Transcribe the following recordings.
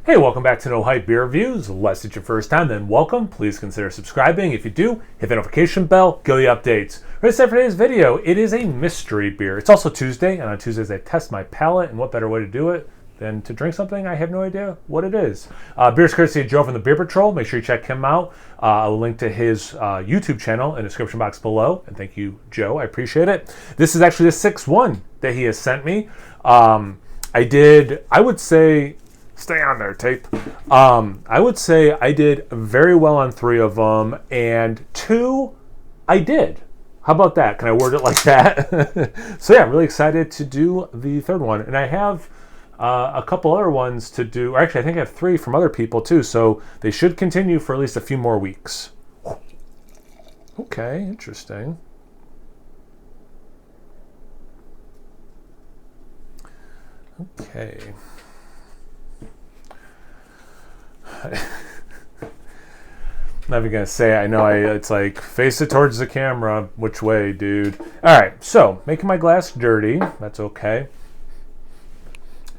Hey, welcome back to No Hype Beer Reviews. Unless it's your first time, then welcome. Please consider subscribing. If you do, hit the notification bell, get the updates. Right, set for today's video, it is a mystery beer. It's also Tuesday, and on Tuesdays I test my palate, and what better way to do it than to drink something I have no idea what it is. Beer's courtesy of Joe from the Beer PaTroll. Make sure you check him out. I'll link to his YouTube channel in the description box below. And thank you, Joe. I appreciate it. This is actually the sixth one that he has sent me. I would say, stay on there, tape. I would say I did very well on 3 of them, and 2 I did. How about that? Can I word it like that? So yeah, I'm really excited to do the 3rd one, and I have a couple other ones to do. Or actually, I think I have 3 from other people too, so they should continue for at least a few more weeks. Okay, interesting. Okay. I'm not even gonna say it. I know it's like face it towards the camera. Which way, dude? All right, so making my glass dirty. That's okay.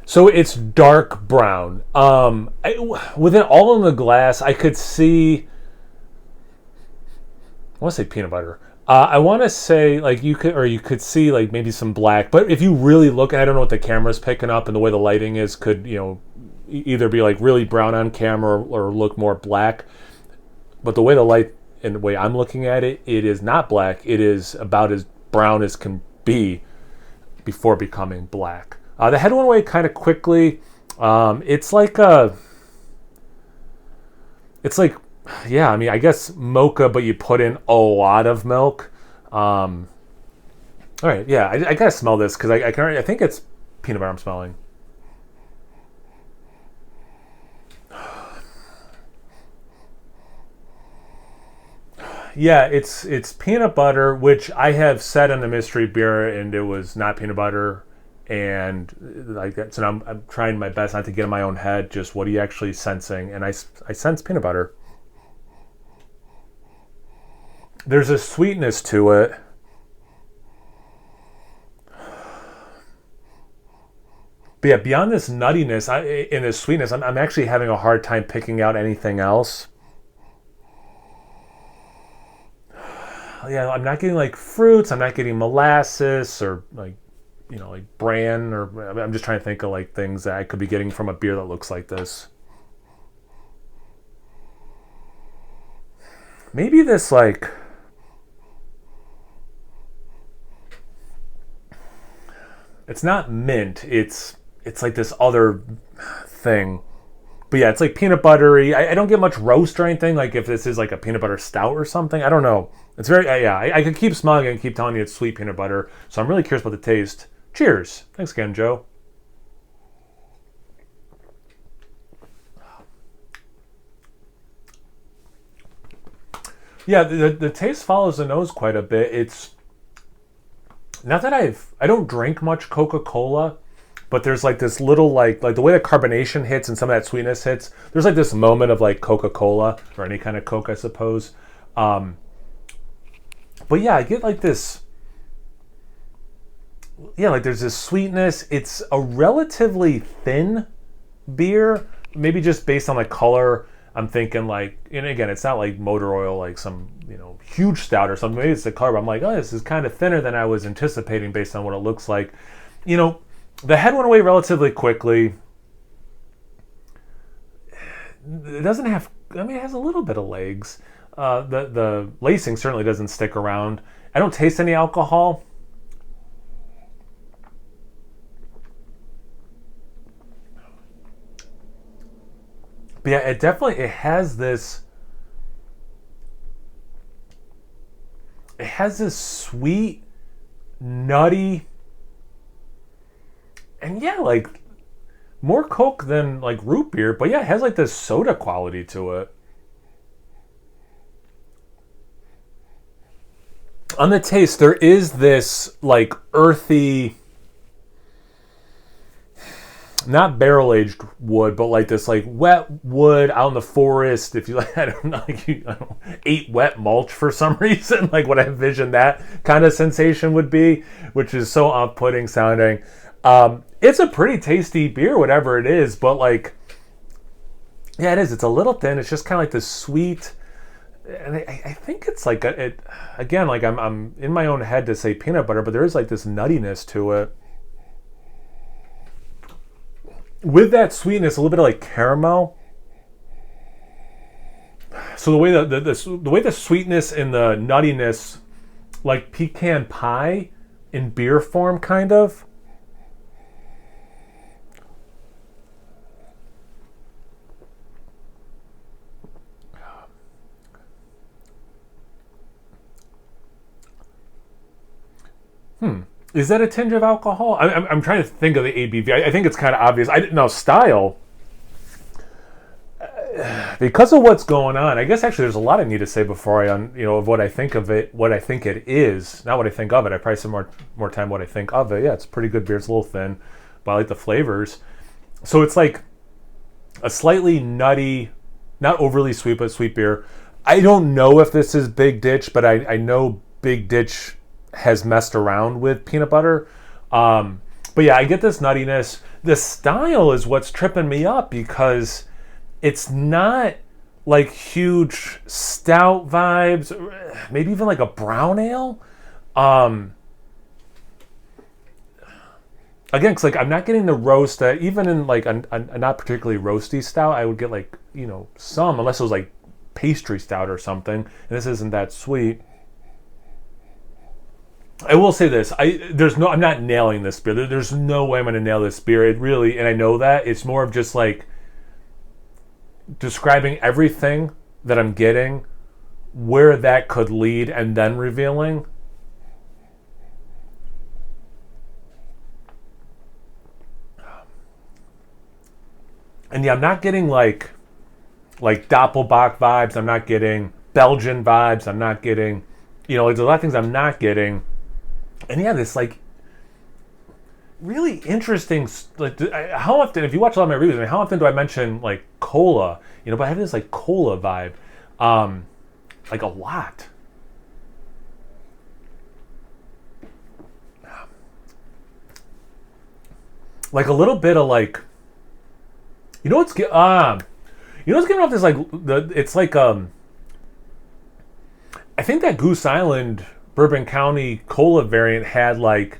So it's dark brown. Within all in the glass, I could see. I want to say peanut butter. I want to say like you could see like maybe some black. But if you really look, and I don't know what the camera's picking up, and the way the lighting is, could either be like really brown on camera or look more black. But the way the light and the way I'm looking at it, it is not black. It is about as brown as can be before becoming black. The head went away kind of quickly. It's like yeah, I mean, I guess mocha, but you put in a lot of milk. All right, yeah, I gotta smell this because I think it's peanut butter I'm smelling. Yeah, it's peanut butter, which I have said in the mystery beer, and it was not peanut butter, and like that. So I'm trying my best not to get in my own head. Just what are you actually sensing? And I sense peanut butter. There's a sweetness to it. But yeah, beyond this nuttiness and this sweetness, I'm actually having a hard time picking out anything else. Yeah, I'm not getting like fruits. I'm not getting molasses or like bran, or I'm just trying to think of like things that I could be getting from a beer that looks like this. Maybe this like it's not mint. It's like this other thing. But yeah, it's like peanut buttery. I don't get much roast or anything. Like if this is like a peanut butter stout or something, I don't know. It's very yeah. I could keep smelling it and keep telling you it's sweet peanut butter. So I'm really curious about the taste. Cheers. Thanks again, Joe. Yeah, the taste follows the nose quite a bit. It's not that I don't drink much Coca-Cola. But there's like this little like the way the carbonation hits and some of that sweetness hits. There's like this moment of like Coca-Cola or any kind of Coke, I suppose. But yeah, I get like this. Yeah, like there's this sweetness. It's a relatively thin beer, maybe just based on the color. I'm thinking like, and again, it's not like motor oil, like some huge stout or something. Maybe it's the color. But I'm like, oh, this is kind of thinner than I was anticipating based on what it looks like. The head went away relatively quickly. It doesn't have, I mean, it has a little bit of legs. The lacing certainly doesn't stick around. I don't taste any alcohol. But yeah, it has this sweet, nutty, and yeah, like more Coke than like root beer, but yeah, it has like this soda quality to it. On the taste, there is this like earthy, not barrel-aged wood, but like this like wet wood out in the forest. If you like, I don't know, like I don't ate wet mulch for some reason, like what I envisioned that kind of sensation would be, which is so off-putting sounding. It's a pretty tasty beer, whatever it is, but like Yeah, it is. It's a little thin. It's just kind of like this sweet, and I think it's like again, like I'm in my own head to say peanut butter, but there is like this nuttiness to it. With that sweetness, a little bit of like caramel. So the way the way the sweetness and the nuttiness, like pecan pie in beer form, kind of. Is that a tinge of alcohol? I'm trying to think of the ABV. I think it's kind of obvious. I didn't know style. Because of what's going on, I guess actually there's a lot I need to say before of what I think of it, what I think it is, not what I think of it. I probably spend more time what I think of it. Yeah, it's a pretty good beer. It's a little thin, but I like the flavors. So it's like a slightly nutty, not overly sweet, but sweet beer. I don't know if this is Big Ditch, but I know Big Ditch has messed around with peanut butter. But yeah, I get this nuttiness. The style is what's tripping me up because it's not like huge stout vibes, maybe even like a brown ale. Again, because like I'm not getting the roast that even in like a not particularly roasty stout, I would get like some, unless it was like pastry stout or something. And this isn't that sweet. I will say this: I'm not nailing this beer. There's no way I'm going to nail this beer. It really, and I know that it's more of just like describing everything that I'm getting, where that could lead, and then revealing. And yeah, I'm not getting like Doppelbock vibes. I'm not getting Belgian vibes. I'm not getting, there's a lot of things I'm not getting. And yeah, this like really interesting, like how often, if you watch a lot of my reviews, I mean, how often do I mention like cola? But I have this like cola vibe, like a lot. Like a little bit of like, what's giving off this like it's like I think that Goose Island Bourbon County cola variant had like,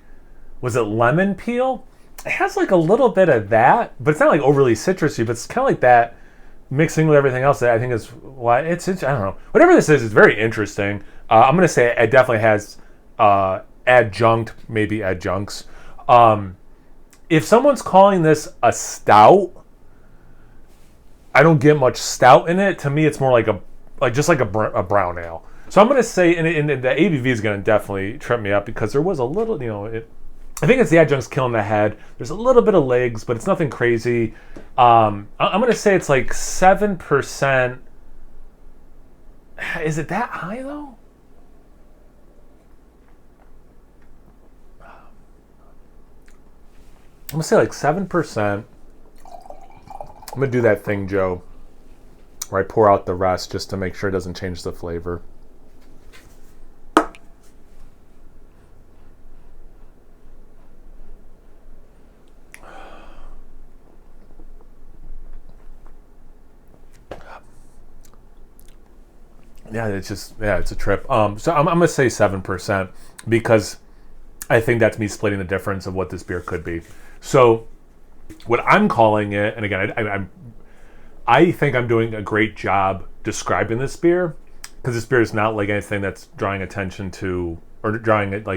was it lemon peel? It has like a little bit of that, but it's not like overly citrusy, but it's kind of like that mixing with everything else that I think is why it's I don't know. Whatever this is, it's very interesting. I'm going to say it definitely has adjuncts. If someone's calling this a stout, I don't get much stout in it. To me, it's more like a brown ale. So I'm going to say, and the ABV is going to definitely trip me up because there was a little, I think it's the adjuncts killing the head. There's a little bit of legs, but it's nothing crazy. I'm going to say it's like 7%. Is it that high though? I'm going to say like 7%. I'm going to do that thing, Joe, where I pour out the rest just to make sure it doesn't change the flavor. Yeah, it's a trip. So I'm going to say 7% because I think that's me splitting the difference of what this beer could be. So what I'm calling it, and again, I think I'm doing a great job describing this beer because this beer is not like anything that's drawing attention to or drawing it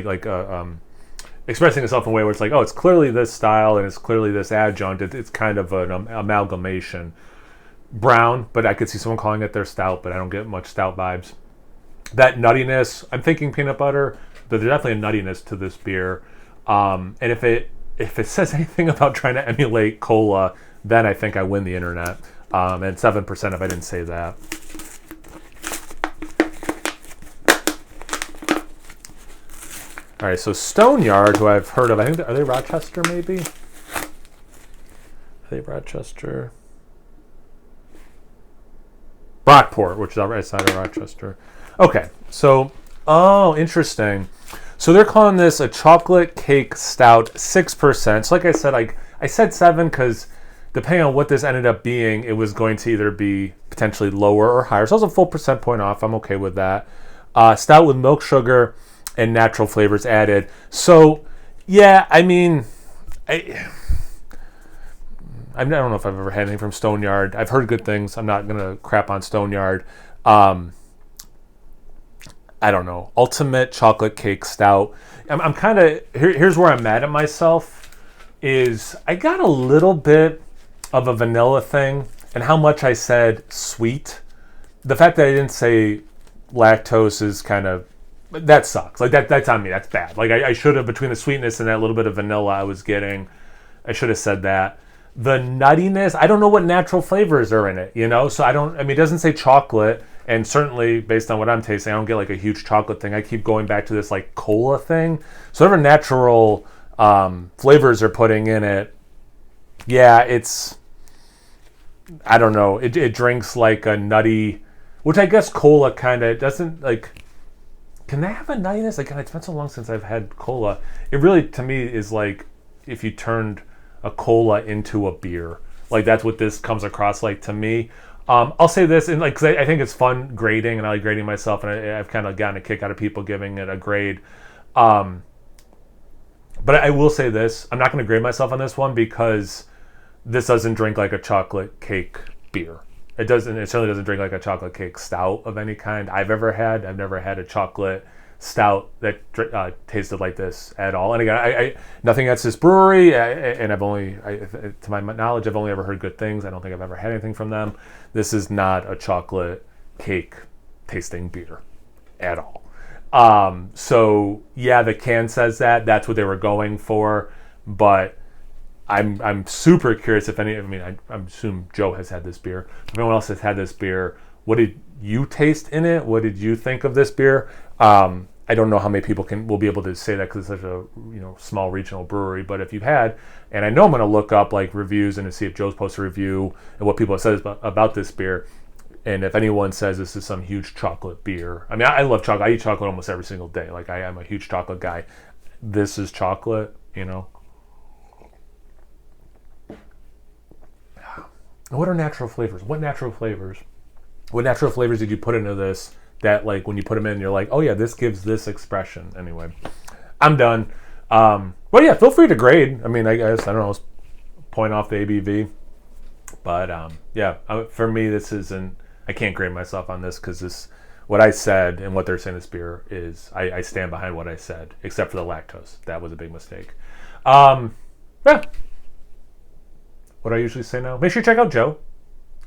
expressing itself in a way where it's like, oh, it's clearly this style and it's clearly this adjunct. It's kind of an amalgamation. Brown, but I could see someone calling it their stout, but I don't get much stout vibes. That nuttiness, I'm thinking peanut butter, but there's definitely a nuttiness to this beer. And if it says anything about trying to emulate cola, then I think I win the internet. And 7% if I didn't say that. All right, so Stoneyard, who I've heard of, I think are they Rochester maybe? Are they Rochester? Brockport, which is right side of Rochester. Okay, so, interesting. So they're calling this a chocolate cake stout, 6%. So like I said, I said 7 because depending on what this ended up being, it was going to either be potentially lower or higher. So it was a full percent point off. I'm okay with that. Stout with milk sugar and natural flavors added. So, yeah, I mean, I don't know if I've ever had anything from Stoneyard. I've heard good things. I'm not going to crap on Stoneyard. I don't know. Ultimate chocolate cake stout. I'm kind of, here's where I'm mad at myself, is I got a little bit of a vanilla thing, and how much I said sweet. The fact that I didn't say lactose is kind of, that sucks. Like that's on me. That's bad. Like I should have, between the sweetness and that little bit of vanilla I was getting, I should have said that. The nuttiness, I don't know what natural flavors are in it, you know? So it doesn't say chocolate, and certainly based on what I'm tasting, I don't get like a huge chocolate thing. I keep going back to this like cola thing. So whatever natural flavors are putting in it, yeah, I don't know. It drinks like a nutty, which I guess cola kind of doesn't like. Can they have a nuttiness? Like, it's been so long since I've had cola. It really, to me, is like if you turned a cola into a beer. Like, that's what this comes across like to me. I'll say this, and like, 'cause I think it's fun grading, and I like grading myself, and I've kind of gotten a kick out of people giving it a grade. But I will say this: I'm not going to grade myself on this one because this doesn't drink like a chocolate cake beer. It certainly doesn't drink like a chocolate cake stout of any kind I've ever had. I've never had a chocolate stout that tasted like this at all. And again, I nothing against this brewery, and to my knowledge, I've only ever heard good things. I don't think I've ever had anything from them. This is not a chocolate cake tasting beer at all. So yeah, the can says that. That's what they were going for, but I'm super curious if I assume Joe has had this beer. If anyone else has had this beer, what did you taste in it? What did you think of this beer? I don't know how many people will be able to say that because it's such a small regional brewery. But if you've had, and I know I'm going to look up like reviews and to see if Joe's posted a review and what people have said about this beer. And if anyone says this is some huge chocolate beer, I mean, I love chocolate. I eat chocolate almost every single day. Like, I am a huge chocolate guy. This is chocolate, What are natural flavors? What natural flavors did you put into this that, like, when you put them in, you're like, oh yeah, this gives this expression? Anyway, I'm done. Well, yeah, feel free to grade. I mean, I guess, I don't know, point off the ABV. But yeah, for me, this isn't, I can't grade myself on this because what I said and what they're saying this beer is, I stand behind what I said, except for the lactose. That was a big mistake. Yeah. What I usually say now, make sure you check out Joe.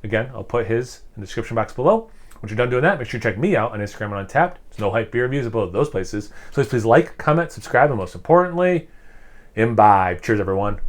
Again, I'll put his in the description box below. Once you're done doing that, make sure you check me out on Instagram and Untapped. There's no hype beer reviews at both of those places. So please like, comment, subscribe, and most importantly, imbibe. Cheers, everyone.